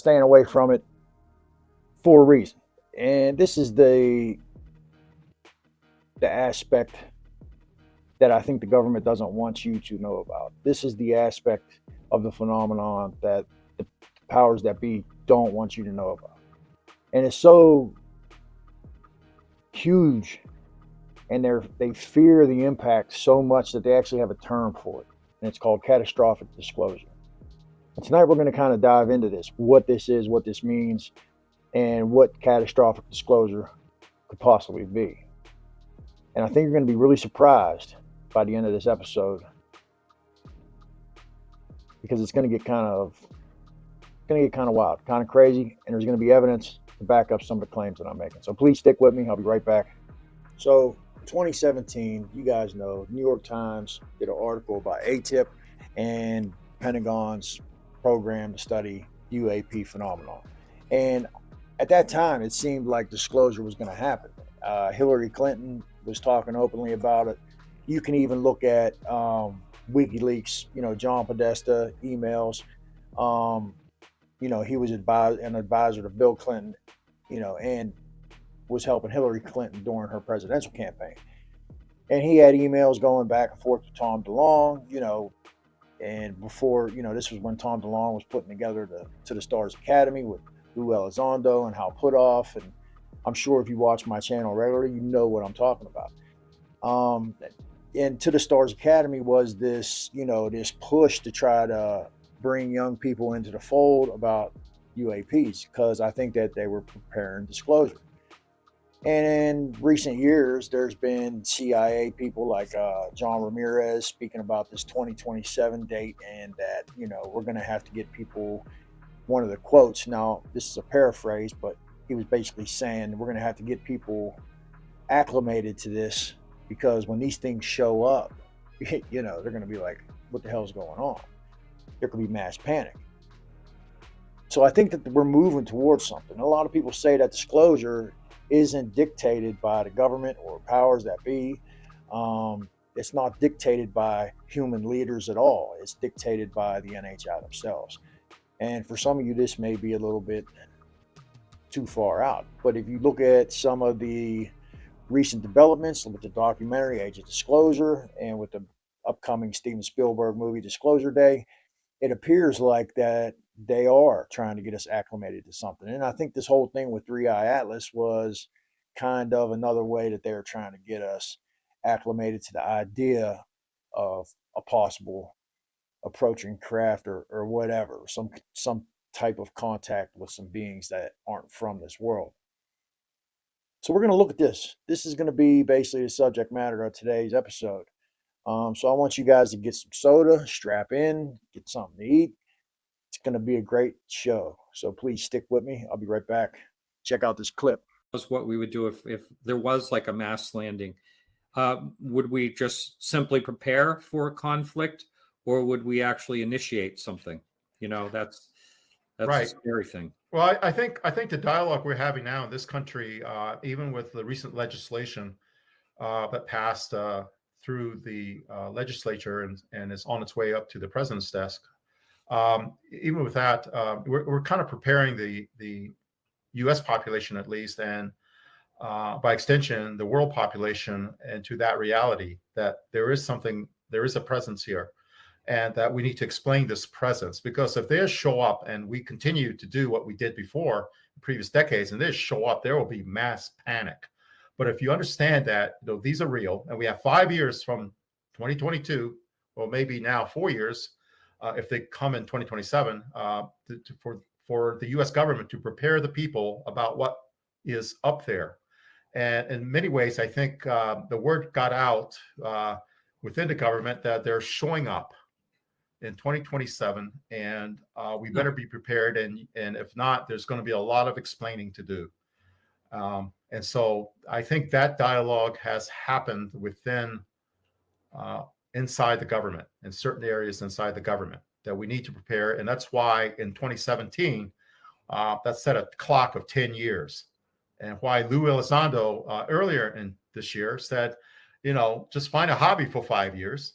staying away from it for a reason. And this is the aspect that I think the government doesn't want you to know about. This is the aspect of the phenomenon that the powers that be don't want you to know about. And it's so huge, and they fear the impact so much that they actually have a term for it. And it's called catastrophic disclosure. And tonight we're going to kind of dive into this, what this is, what this means, and what catastrophic disclosure could possibly be. And I think you're going to be really surprised by the end of this episode, because it's going to get kind of wild, kind of crazy, and there's going to be evidence to back up some of the claims that I'm making. So please stick with me. I'll be right back. So 2017, you guys know, New York Times did an article about ATIP and Pentagon's program to study UAP phenomenon. And at that time, it seemed like disclosure was going to happen. Hillary Clinton was talking openly about it. You can even look at WikiLeaks, John Podesta emails. He was an advisor to Bill Clinton, and was helping Hillary Clinton during her presidential campaign. And he had emails going back and forth with Tom DeLonge, and before, this was when Tom DeLonge was putting together To the Stars Academy with Lou Elizondo and Hal Puthoff. And I'm sure if you watch my channel regularly, you know what I'm talking about. And To the Stars Academy was this, this push to try to bring young people into the fold about UAPs, because I think that they were preparing disclosure. And in recent years, there's been CIA people like John Ramirez speaking about this 2027 date, and that, we're going to have to get people, one of the quotes, now this is a paraphrase, but he was basically saying we're going to have to get people acclimated to this, because when these things show up, they're going to be like, what the hell's going on? There could be mass panic. So I think that we're moving towards something. A lot of people say that disclosure isn't dictated by the government or powers that be. It's not dictated by human leaders at all. It's dictated by the NHI themselves. And for some of you, this may be a little bit too far out. But if you look at some of the recent developments with the documentary Age of Disclosure and with the upcoming Steven Spielberg movie Disclosure Day, it appears like that they are trying to get us acclimated to something. And I think this whole thing with 3-Eye Atlas was kind of another way that they were trying to get us acclimated to the idea of a possible approaching craft or whatever, some type of contact with some beings that aren't from this world. So we're going to look at this. This is going to be basically the subject matter of today's episode. So I want you guys to get some soda, strap in, get something to eat. It's going to be a great show. So please stick with me. I'll be right back. Check out this clip. That's what we would do if there was like a mass landing. Would we just simply prepare for a conflict, or would we actually initiate something? That's right. A scary thing. Well, I think the dialogue we're having now in this country, even with the recent legislation that passed through the legislature and is on its way up to the president's desk, even with that, we're kind of preparing the U.S. population, at least, and by extension, the world population, into that reality that there is a presence here, and that we need to explain this presence. Because if they show up and we continue to do what we did before in previous decades, and they show up, there will be mass panic. But if you understand that these are real, and we have 5 years from 2022, or maybe now 4 years, if they come in 2027, for the U.S. government to prepare the people about what is up there. And in many ways, I think the word got out within the government that they're showing up in 2027, and we better be prepared. And if not, there's going to be a lot of explaining to do. And so I think that dialogue has happened within inside the government, in certain areas inside the government, that we need to prepare. And that's why in 2017, that set a clock of 10 years. And why Lou Elizondo earlier in this year said, just find a hobby for 5 years.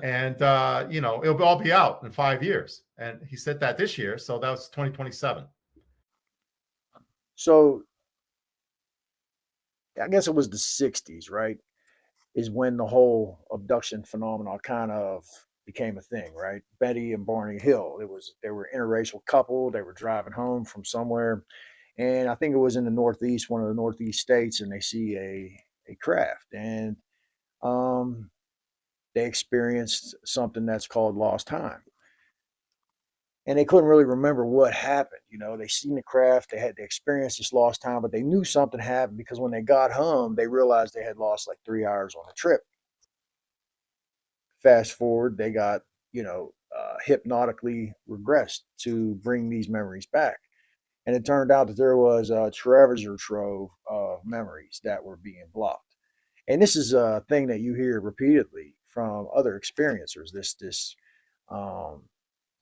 And it'll all be out in 5 years. And he said that this year, so that was 2027. So I guess it was the 60s, right? Is when the whole abduction phenomenon kind of became a thing, right? Betty and Barney Hill. They were an interracial couple. They were driving home from somewhere, and I think it was in the Northeast, one of the Northeast states, and they see a craft, and um, they experienced something that's called lost time. And they couldn't really remember what happened. They seen the craft, they experienced this lost time, but they knew something happened because when they got home, they realized they had lost like 3 hours on the trip. Fast forward, they got, hypnotically regressed to bring these memories back. And it turned out that there was a treasure trove of memories that were being blocked. And this is a thing that you hear repeatedly from other experiencers. This um,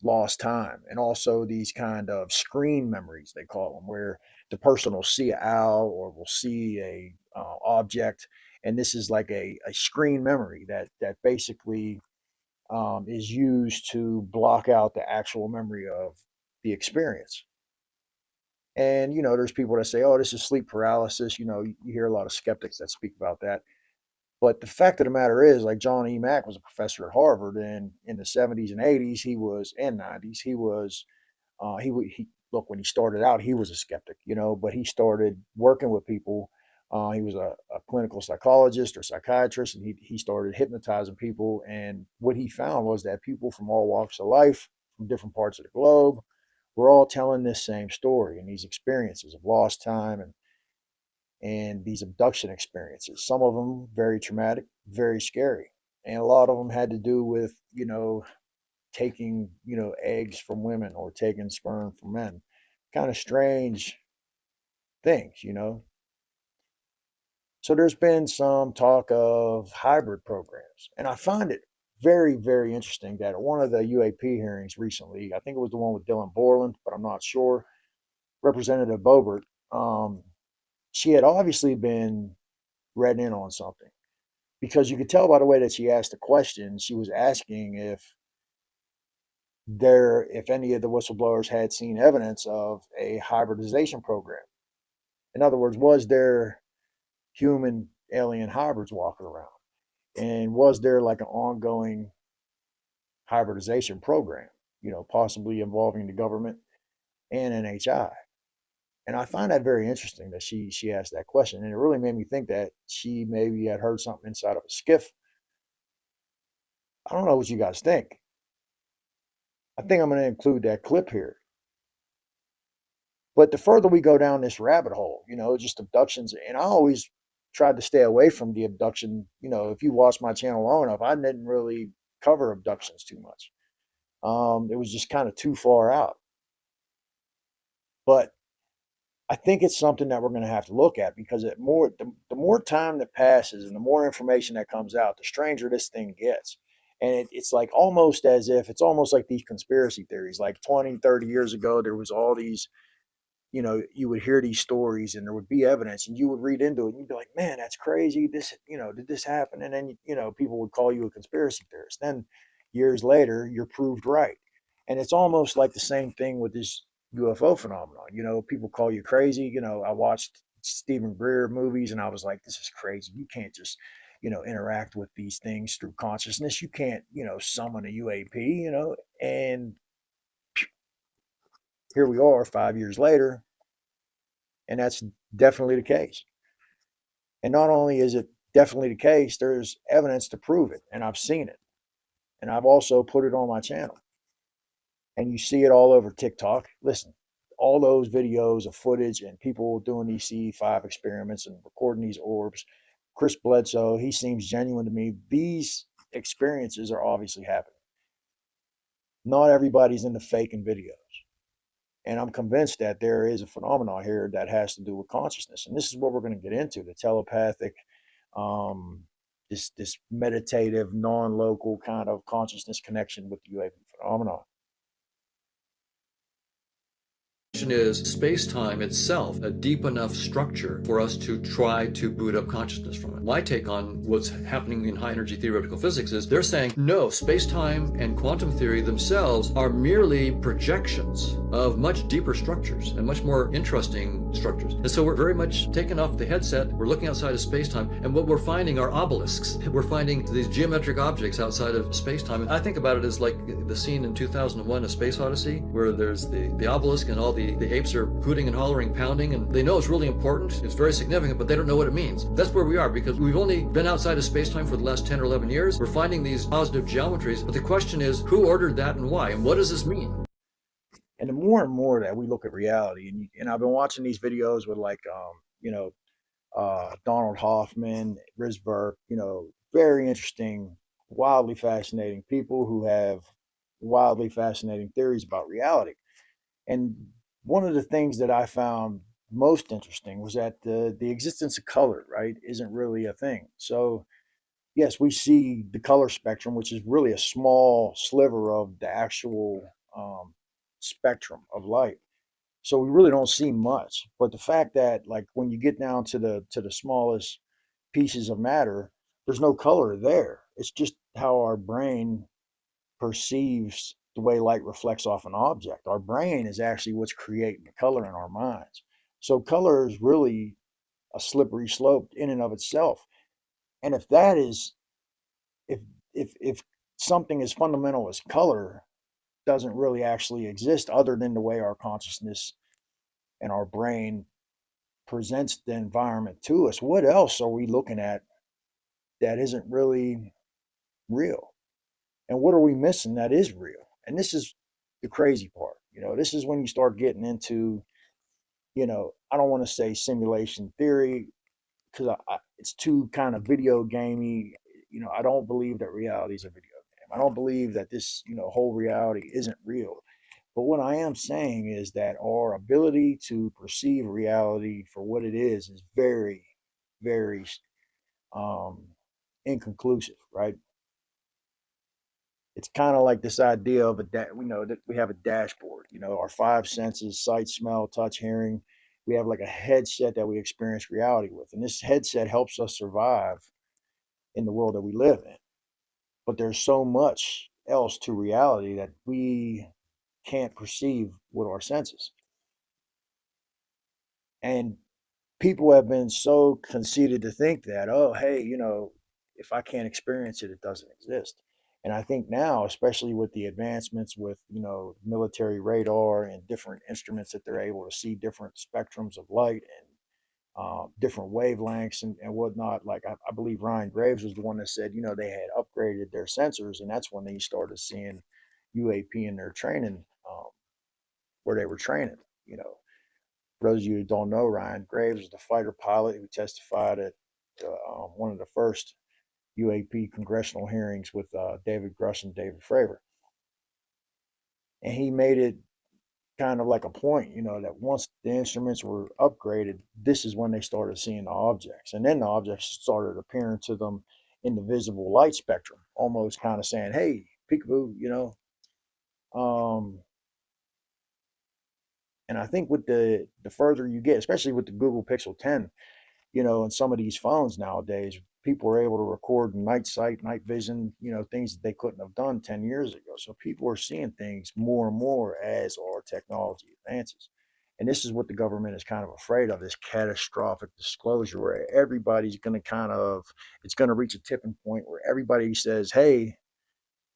lost time, and also these kind of screen memories they call them, where the person will see an owl or will see a object, and this is like a screen memory that basically is used to block out the actual memory of the experience. And there's people that say, "Oh, this is sleep paralysis." You hear a lot of skeptics that speak about that. But the fact of the matter is, like John E. Mack was a professor at Harvard, and in the 70s and 80s, and 90s, he look, when he started out, he was a skeptic, but he started working with people. He was a clinical psychologist or psychiatrist, and he started hypnotizing people. And what he found was that people from all walks of life, from different parts of the globe, were all telling this same story and these experiences of lost time and these abduction experiences. Some of them very traumatic, very scary, and a lot of them had to do with taking eggs from women or taking sperm from men. Kind of strange things. So there's been some talk of hybrid programs, and I find it very, very interesting that at one of the UAP hearings recently, I think it was the one with Dylan Borland, but I'm not sure, Representative Bobert, um, she had obviously been read in on something, because you could tell by the way that she asked the question. She was asking if any of the whistleblowers had seen evidence of a hybridization program. In other words, was there human alien hybrids walking around? And was there like an ongoing hybridization program, possibly involving the government and NHI? And I find that very interesting that she asked that question. And it really made me think that she maybe had heard something inside of a skiff. I don't know what you guys think. I think I'm going to include that clip here. But the further we go down this rabbit hole, just abductions, and I always tried to stay away from the abduction. If you watch my channel long enough, I didn't really cover abductions too much. It was just kind of too far out. But I think it's something that we're going to have to look at, because the more time that passes and the more information that comes out, the stranger this thing gets. And it's like almost as if it's almost like these conspiracy theories. Like 20, 30 years ago, there was all these, you would hear these stories and there would be evidence and you would read into it and you'd be like, man, that's crazy. This, did this happen? And then, people would call you a conspiracy theorist. Then years later, you're proved right. And it's almost like the same thing with this UFO phenomenon. People call you crazy. I watched Stephen Greer movies and I was like, this is crazy. You can't just, interact with these things through consciousness. You can't, summon a UAP, and here we are 5 years later, and that's definitely the case. And not only is it definitely the case, there's evidence to prove it, and I've seen it, and I've also put it on my channel. And you see it all over TikTok. Listen, all those videos of footage and people doing these C5 experiments and recording these orbs. Chris Bledsoe, he seems genuine to me. These experiences are obviously happening. Not everybody's into faking videos. And I'm convinced that there is a phenomenon here that has to do with consciousness. And this is what we're going to get into: the telepathic, um, this meditative, non-local kind of consciousness connection with the UAP phenomenon. question is space-time itself a deep enough structure for us to try to boot up consciousness from it? My take on what's happening in high-energy theoretical physics is they're saying, no, space-time and quantum theory themselves are merely projections of much deeper structures and much more interesting structures. And so we're very much taken off the headset, we're looking outside of space-time, and what we're finding are obelisks. We're finding these geometric objects outside of space-time. And I think about it as like the scene in 2001, A Space Odyssey, where there's the obelisk and all the apes are hooting and hollering, pounding, and they know it's really important, it's very significant, but they don't know what it means. That's where we are, because we've only been outside of space-time for the last 10 or 11 years. We're finding these positive geometries, but the question is, who ordered that and why? And what does this mean? And the more and more that we look at reality, and I've been watching these videos with like, Donald Hoffman, Risberg, very interesting, wildly fascinating people who have wildly fascinating theories about reality. And one of the things that I found most interesting was that the existence of color, right, isn't really a thing. So yes, we see the color spectrum, which is really a small sliver of the actual spectrum of light. So we really don't see much. But the fact that, like, when you get down to the smallest pieces of matter, there's no color there. It's just how our brain perceives the way light reflects off an object. Our brain is actually what's creating the color in our minds. So color is really a slippery slope in and of itself. And if that is, if something as fundamental as color doesn't really actually exist other than the way our consciousness and our brain presents the environment to us, what else are we looking at that isn't really real? And what are we missing that is real? And this is the crazy part. This is when you start getting into, I don't want to say simulation theory, because it's too kind of video gamey. I don't believe that reality is a video game. I don't believe that this, whole reality isn't real. But what I am saying is that our ability to perceive reality for what it is very, very inconclusive, right? It's kind of like this idea of that we have a dashboard, our five senses: sight, smell, touch, hearing. We have like a headset that we experience reality with. And this headset helps us survive in the world that we live in. But there's so much else to reality that we can't perceive with our senses. And people have been so conceited to think that, oh, hey, if I can't experience it, it doesn't exist. And I think now, especially with the advancements with, military radar and different instruments that they're able to see different spectrums of light and different wavelengths and whatnot. Like I believe Ryan Graves was the one that said, they had upgraded their sensors, and that's when they started seeing UAP in their training, where they were training. For those of you who don't know, Ryan Graves was the fighter pilot who testified at one of the first UAP congressional hearings with David Grush and David Fravor. And he made it kind of like a point, that once the instruments were upgraded, this is when they started seeing the objects. And then the objects started appearing to them in the visible light spectrum, almost kind of saying, hey, peekaboo, And I think with the further you get, especially with the Google Pixel 10, and some of these phones nowadays, people are able to record night sight, night vision, things that they couldn't have done 10 years ago. So people are seeing things more and more as our technology advances. And this is what the government is kind of afraid of, this catastrophic disclosure, where everybody's going to it's going to reach a tipping point where everybody says, hey,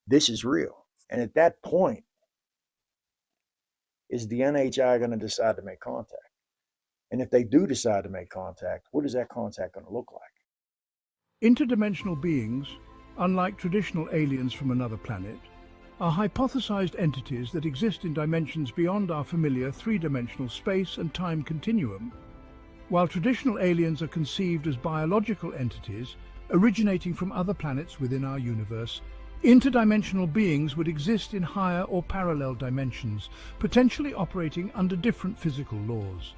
this is real. And at that point, is the NHI going to decide to make contact? And if they do decide to make contact, what is that contact going to look like? Interdimensional beings, unlike traditional aliens from another planet, are hypothesized entities that exist in dimensions beyond our familiar three-dimensional space and time continuum. While traditional aliens are conceived as biological entities originating from other planets within our universe, interdimensional beings would exist in higher or parallel dimensions, potentially operating under different physical laws.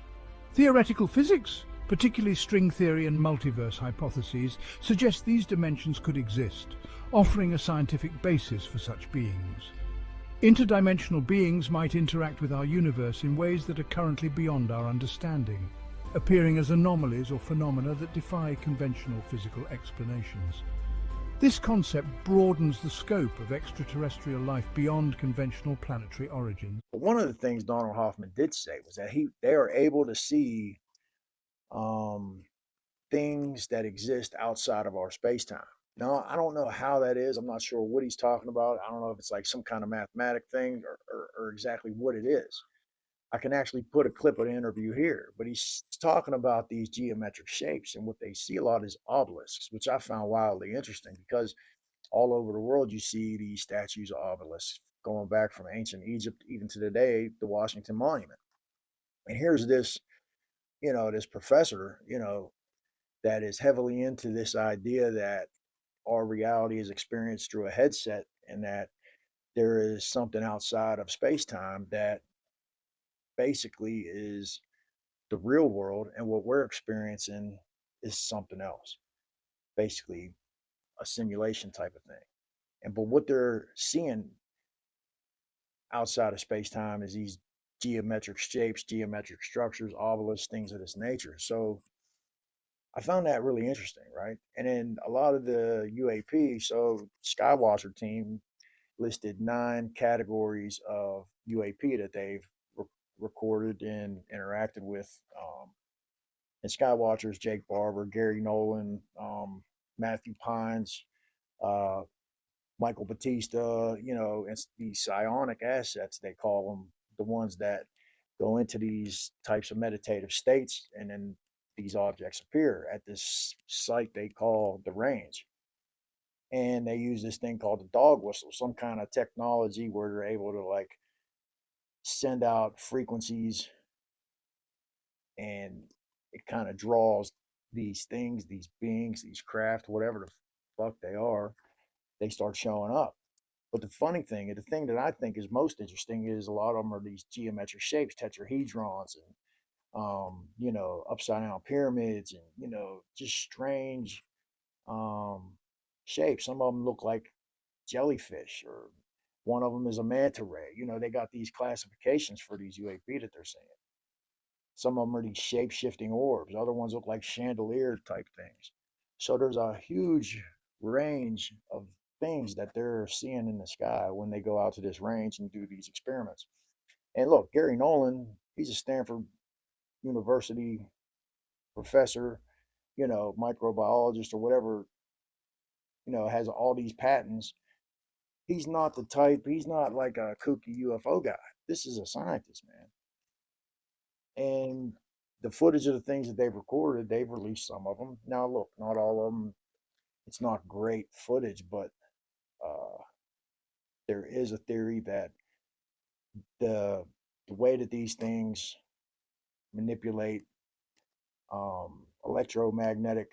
Theoretical physics, particularly string theory and multiverse hypotheses, suggest these dimensions could exist, offering a scientific basis for such beings. Interdimensional beings might interact with our universe in ways that are currently beyond our understanding, appearing as anomalies or phenomena that defy conventional physical explanations. This concept broadens the scope of extraterrestrial life beyond conventional planetary origins. But one of the things Donald Hoffman did say was that they are able to see things that exist outside of our space-time. Now, I don't know how that is. I'm not sure what he's talking about. I don't know if it's like some kind of mathematic thing or exactly what it is. I can actually put a clip of the interview here, but he's talking about these geometric shapes, and what they see a lot is obelisks, which I found wildly interesting because all over the world you see these statues of obelisks going back from ancient Egypt even to today, the Washington Monument. And here's this, this professor, that is heavily into this idea that our reality is experienced through a headset and that there is something outside of space-time that basically is the real world, and what we're experiencing is something else, basically a simulation type of thing. But what they're seeing outside of space-time is these geometric shapes, geometric structures, obelisks, things of this nature. So I found that really interesting, right? And then a lot of the UAP, so Skywatcher team listed 9 categories of UAP that they've recorded and interacted with. And Skywatchers, Jake Barber, Gary Nolan, Matthew Pines, uh, Michael Batista, it's these psionic assets, they call them, the ones that go into these types of meditative states, and then these objects appear at this site they call the range. And they use this thing called the dog whistle, some kind of technology where they're able to like send out frequencies, and it kind of draws these things, these beings, these craft, whatever the fuck they are, they start showing up. But the funny thing, and the thing that I think is most interesting, is a lot of them are these geometric shapes, tetrahedrons, and upside down pyramids, and just strange shapes. Some of them look like jellyfish, or one of them is a manta ray. They got these classifications for these UAP that they're seeing. Some of them are these shape shifting orbs. Other ones look like chandelier type things. So there's a huge range of things that they're seeing in the sky when they go out to this range and do these experiments. And look, Gary Nolan, he's a Stanford University professor, microbiologist or whatever, has all these patents. He's not the type, he's not like a kooky UFO guy. This is a scientist, man. And the footage of the things that they've recorded, they've released some of them. Now, look, not all of them, it's not great footage, but uh, there is a theory that the way that these things manipulate electromagnetic,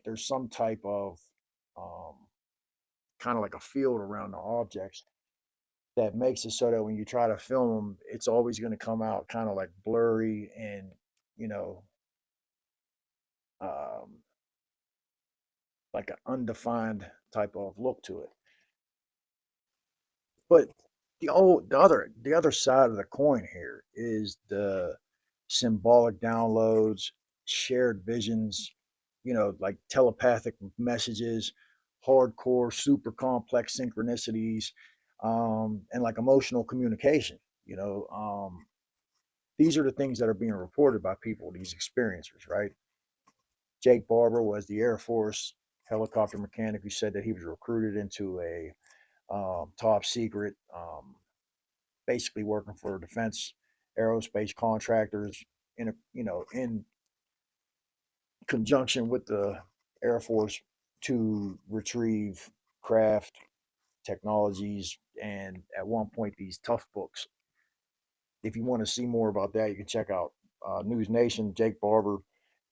there's some type of um, kind of like a field around the objects that makes it so that when you try to film them, it's always going to come out kind of like blurry and, you know, um, like an undefined type of look to it. But the other side of the coin here is the symbolic downloads, shared visions, like telepathic messages, hardcore, super complex synchronicities, and like emotional communication. These are the things that are being reported by people, these experiencers, right? Jake Barber was the Air Force helicopter mechanic who said that he was recruited into a top secret, basically working for defense aerospace contractors in conjunction with the Air Force to retrieve craft technologies, and at one point these tough books. If you want to see more about that, you can check out News Nation. Jake Barber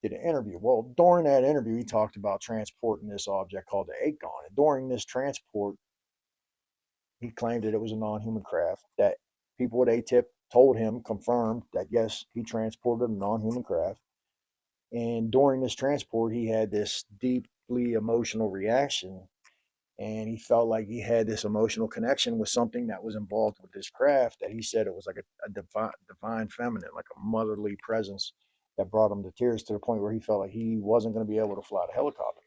did an interview. Well, during that interview, he talked about transporting this object called the Acorn. And during this transport, he claimed that it was a non-human craft, that people at ATIP told him, confirmed that yes, he transported a non-human craft. And during this transport, he had this deeply emotional reaction. and he felt like he had this emotional connection with something that was involved with this craft, that he said it was like a divine feminine, like a motherly presence that brought him to tears, to the point where he felt like he wasn't going to be able to fly the helicopter.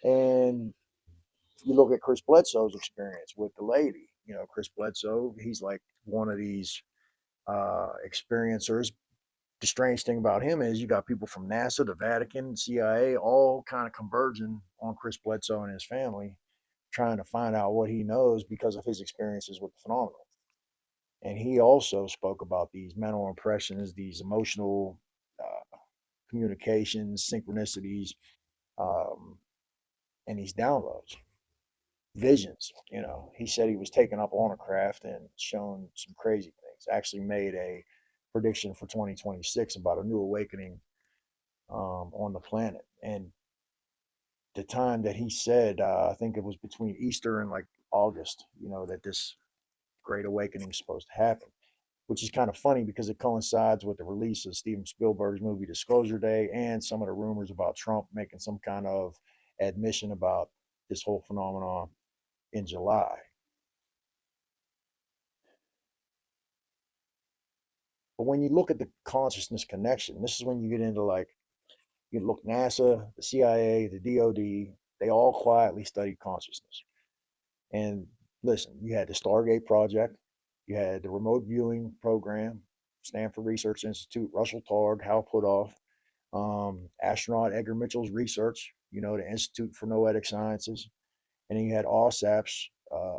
And you look at Chris Bledsoe's experience with the lady. You know, Chris Bledsoe, he's like one of these experiencers. The strange thing about him is you got people from NASA, the Vatican, CIA, all kind of converging on Chris Bledsoe and his family, trying to find out what he knows because of his experiences with the phenomenon. And he also spoke about these mental impressions, these emotional communications, synchronicities, um, and these downloads, visions. You know, he said he was taken up on a craft and shown some crazy things. Actually, made a prediction for 2026 about a new awakening on the planet. And the time that he said, I think it was between Easter and like August, you know, that this great awakening is supposed to happen, which is kind of funny because it coincides with the release of Steven Spielberg's movie Disclosure Day and some of the rumors about Trump making some kind of admission about this whole phenomenon in July. But when you look at the consciousness connection, this is when you get into like, you look, NASA, the CIA, the DOD, they all quietly studied consciousness. And listen, you had the Stargate project, you had the remote viewing program, Stanford Research Institute, Russell Targ, Hal Puthoff, astronaut Edgar Mitchell's research, you know, the Institute for Noetic Sciences. And then you had OSAP's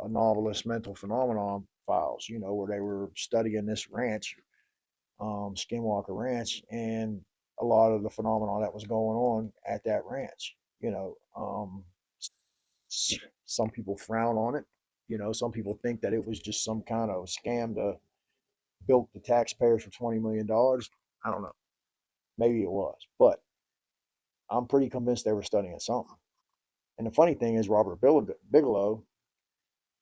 anomalous mental phenomenon files, you know, where they were studying this ranch, Skinwalker Ranch, and a lot of the phenomenon that was going on at that ranch. You know, some people frown on it. You know, some people think that it was just some kind of scam to bilk the taxpayers for $20 million. I don't know. Maybe it was, but I'm pretty convinced they were studying something. And the funny thing is, Robert Bigelow,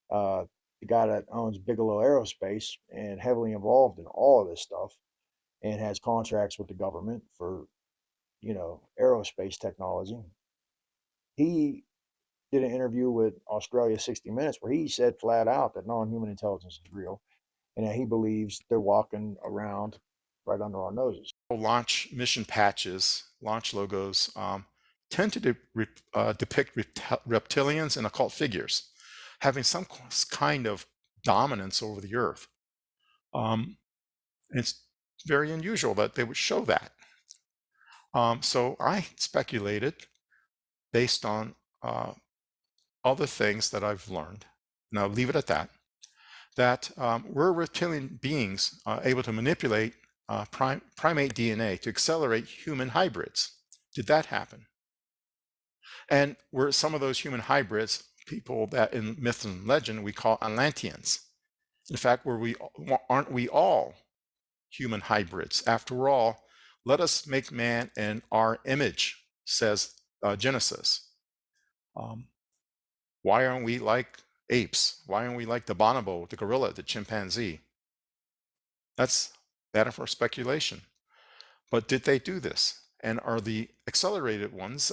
uh, the guy that owns Bigelow Aerospace and heavily involved in all of this stuff, and has contracts with the government for, you know, aerospace technology. He did an interview with Australia 60 Minutes where he said flat out that non-human intelligence is real and that he believes they're walking around right under our noses. Launch mission patches, launch logos tend to depict reptilians and occult figures having some kind of dominance over the earth. It's very unusual that they would show that. So I speculated based on other things that I've learned, and I'll leave it at that, that we're reptilian beings able to manipulate primate DNA to accelerate human hybrids. Did that happen? And were some of those human hybrids people that in myth and legend we call Atlanteans? In fact, aren't we all human hybrids? After all, let us make man in our image, says Genesis. Why aren't we like apes? Why aren't we like the bonobo, the gorilla, the chimpanzee? That's matter for speculation. But did they do this? And are the accelerated ones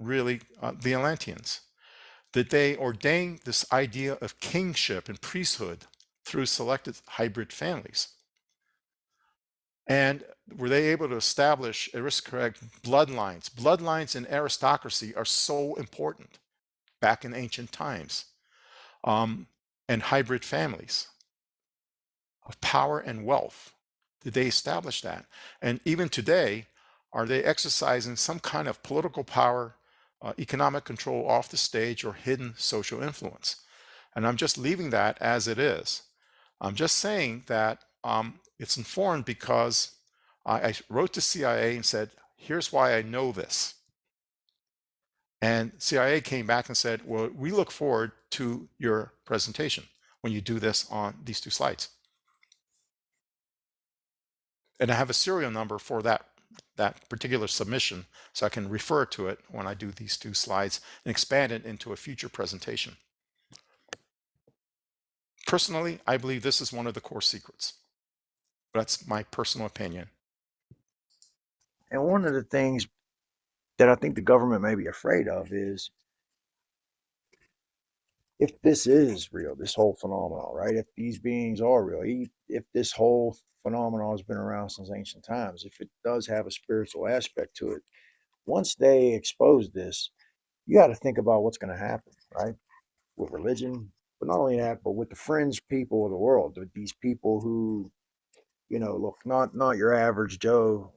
really the Atlanteans? Did they ordain this idea of kingship and priesthood through selected hybrid families? And were they able to establish aristocratic bloodlines? Bloodlines in aristocracy are so important back in ancient times. And hybrid families of power and wealth. Did they establish that? And even today, are they exercising some kind of political power, economic control off the stage, or hidden social influence? And I'm just leaving that as it is. I'm just saying that it's informed because I wrote to CIA and said, here's why I know this. And CIA came back and said, well, we look forward to your presentation when you do this on these two slides. And I have a serial number for that particular submission, so I can refer to it when I do these two slides and expand it into a future presentation. Personally, I believe this is one of the core secrets. That's my personal opinion. And one of the things that I think the government may be afraid of is if this is real, this whole phenomenon, right? If these beings are real, if this whole phenomenon has been around since ancient times, if it does have a spiritual aspect to it, once they expose this, you got to think about what's going to happen, right? With religion, but not only that, but with the fringe people of the world, these people who, look, not your average Joe,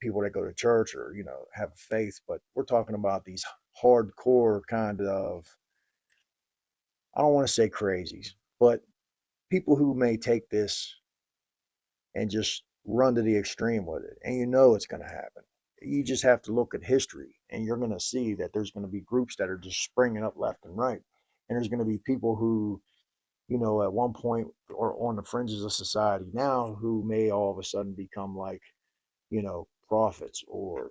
people that go to church or have faith, but we're talking about these hardcore kind of, I don't want to say crazies, but people who may take this and just run to the extreme with it. And it's going to happen. You just have to look at history and you're going to see that there's going to be groups that are just springing up left and right. And there's going to be people who, at one point are on the fringes of society now who may all of a sudden become like, prophets or,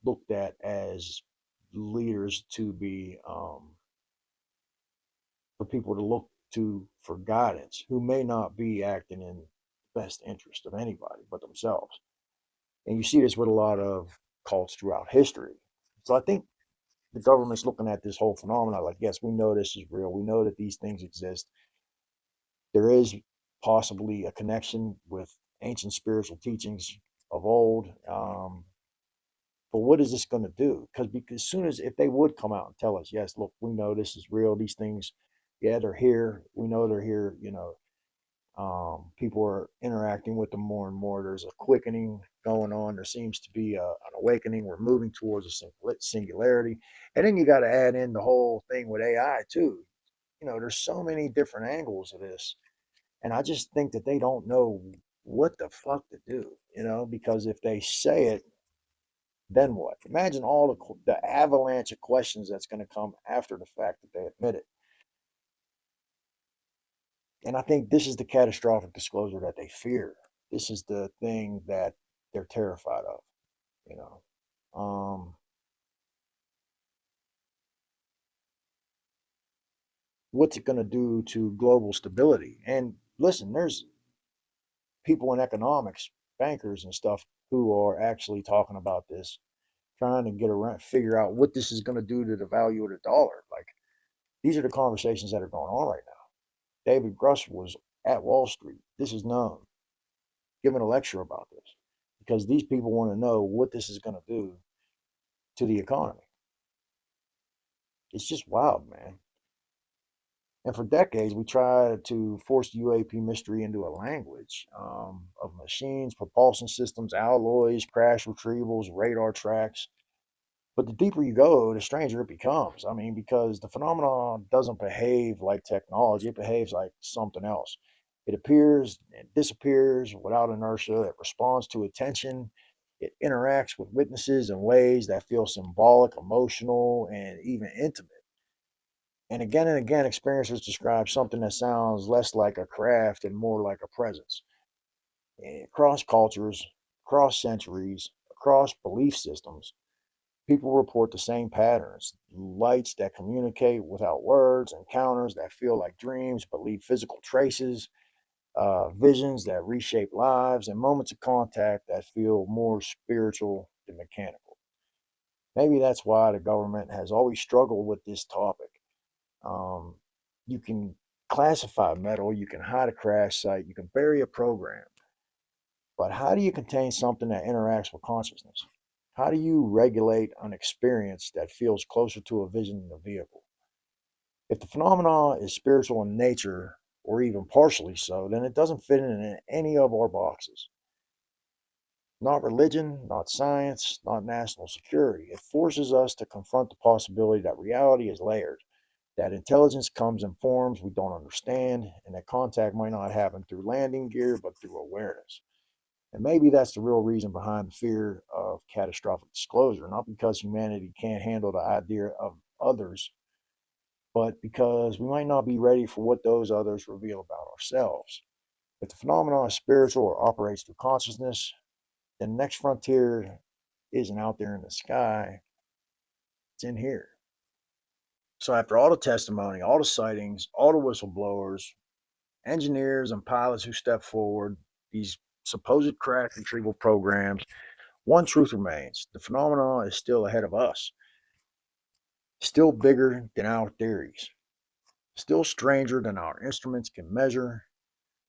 looked at as leaders to be, for people to look to for guidance who may not be acting in the best interest of anybody but themselves. And you see this with a lot of cults throughout history. So I think the government's looking at this whole phenomenon like, yes, we know this is real. We know that these things exist. There is possibly a connection with ancient spiritual teachings of old. But what is this going to do? Because as soon as if they would come out and tell us, yes, look, we know this is real. These things, yeah, they're here. We know they're here. People are interacting with them more and more. There's a quickening going on. There seems to be an awakening. We're moving towards a singularity. And then you got to add in the whole thing with AI too. There's so many different angles of this. And I just think that they don't know what the fuck to do, because if they say it, then what? Imagine all the avalanche of questions that's going to come after the fact that they admit it. And I think this is the catastrophic disclosure that they fear. This is the thing that they're terrified of, you know. What's it going to do to global stability? And listen, there's people in economics, bankers and stuff, who are actually talking about this, trying to get around, figure out what this is going to do to the value of the dollar. Like, these are the conversations that are going on right now. David Grush was at Wall Street. This is known, giving a lecture about this because these people want to know what this is going to do to the economy. It's just wild, man. And for decades, we tried to force the UAP mystery into a language of machines, propulsion systems, alloys, crash retrievals, radar tracks. But the deeper you go, the stranger it becomes. I mean, because the phenomenon doesn't behave like technology, it behaves like something else. It appears and disappears without inertia, it responds to attention, it interacts with witnesses in ways that feel symbolic, emotional, and even intimate. And again, experiencers describe something that sounds less like a craft and more like a presence. Across cultures, across centuries, across belief systems, people report the same patterns: lights that communicate without words, encounters that feel like dreams but leave physical traces, visions that reshape lives, and moments of contact that feel more spiritual than mechanical. Maybe that's why the government has always struggled with this topic. Um, you can classify metal, you can hide a crash site, you can bury a program, but how do you contain something that interacts with consciousness? How do you regulate an experience that feels closer to a vision than a vehicle? If the phenomenon is spiritual in nature, or even partially so, then it doesn't fit in any of our boxes. Not religion, not science, not national security. It forces us to confront the possibility that reality is layered, that intelligence comes in forms we don't understand, and that contact might not happen through landing gear, but through awareness. And maybe that's the real reason behind the fear of catastrophic disclosure, not because humanity can't handle the idea of others, but because we might not be ready for what those others reveal about ourselves. If the phenomenon is spiritual or operates through consciousness, then the next frontier isn't out there in the sky, it's in here. So after all the testimony, all the sightings, all the whistleblowers, engineers and pilots who step forward, these supposed crash retrieval programs, one truth remains: the phenomenon is still ahead of us. still bigger than our theories, still stranger than our instruments can measure.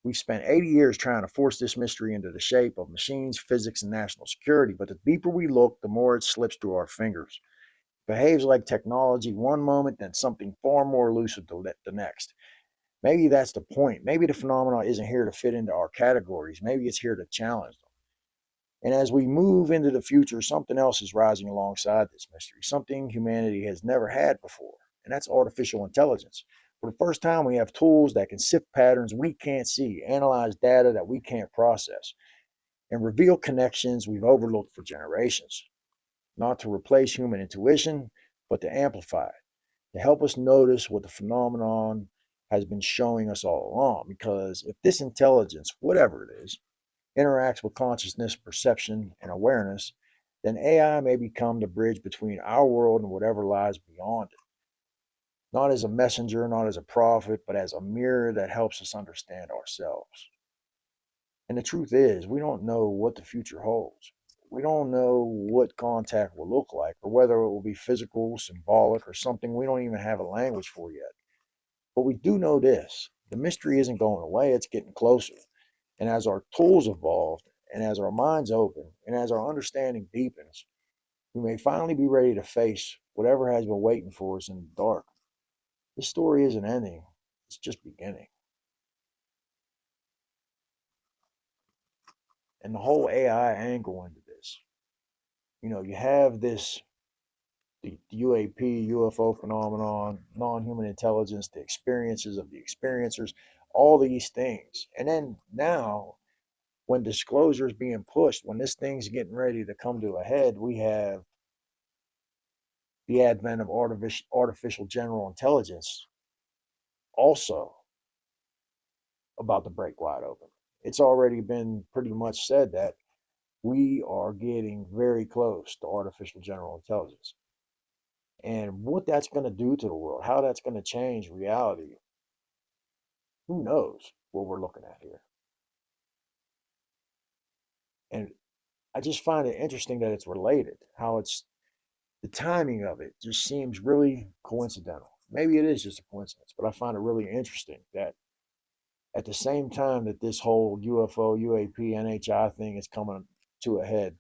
We've spent 80 years trying to force this mystery into the shape of machines, physics, and national security, but the deeper we look, the more it slips through our fingers. It behaves like technology one moment, then something far more elusive the next. Maybe that's the point. Maybe the phenomenon isn't here to fit into our categories. Maybe it's here to challenge them. And as we move into the future, something else is rising alongside this mystery, something humanity has never had before, and that's artificial intelligence. For the first time, we have tools that can sift patterns we can't see, analyze data that we can't process, and reveal connections we've overlooked for generations. Not to replace human intuition, but to amplify it, to help us notice what the phenomenon has been showing us all along. Because if this intelligence, whatever it is, interacts with consciousness, perception, and awareness, then AI may become the bridge between our world and whatever lies beyond it. Not as a messenger, not as a prophet, but as a mirror that helps us understand ourselves. And the truth is, we don't know what the future holds. We don't know what contact will look like, or whether it will be physical, symbolic, or something we don't even have a language for yet. But we do know this: the mystery isn't going away, it's getting closer. And as our tools evolve, and as our minds open, and as our understanding deepens, we may finally be ready to face whatever has been waiting for us in the dark. This story isn't ending, it's just beginning. And the whole AI angle into this, you have the UAP, UFO phenomenon, non human intelligence, the experiences of the experiencers, all these things. And then now, when disclosure is being pushed, when this thing's getting ready to come to a head, we have the advent of artificial general intelligence also about to break wide open. It's already been pretty much said that we are getting very close to artificial general intelligence. And what that's going to do to the world, how that's going to change reality, who knows what we're looking at here. And I just find it interesting that it's related, how it's the timing of it just seems really coincidental. Maybe it is just a coincidence, but I find it really interesting that at the same time that this whole UFO, UAP, NHI thing is coming to a head,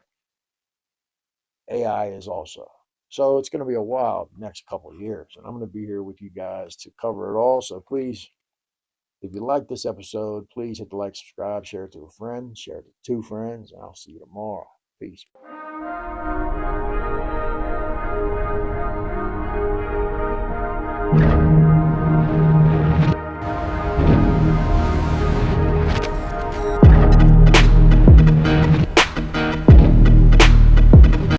AI is also. So it's going to be a wild next couple of years, and I'm going to be here with you guys to cover it all. So please, if you like this episode, please hit the like, subscribe, share it to a friend, share it to two friends, and I'll see you tomorrow. Peace.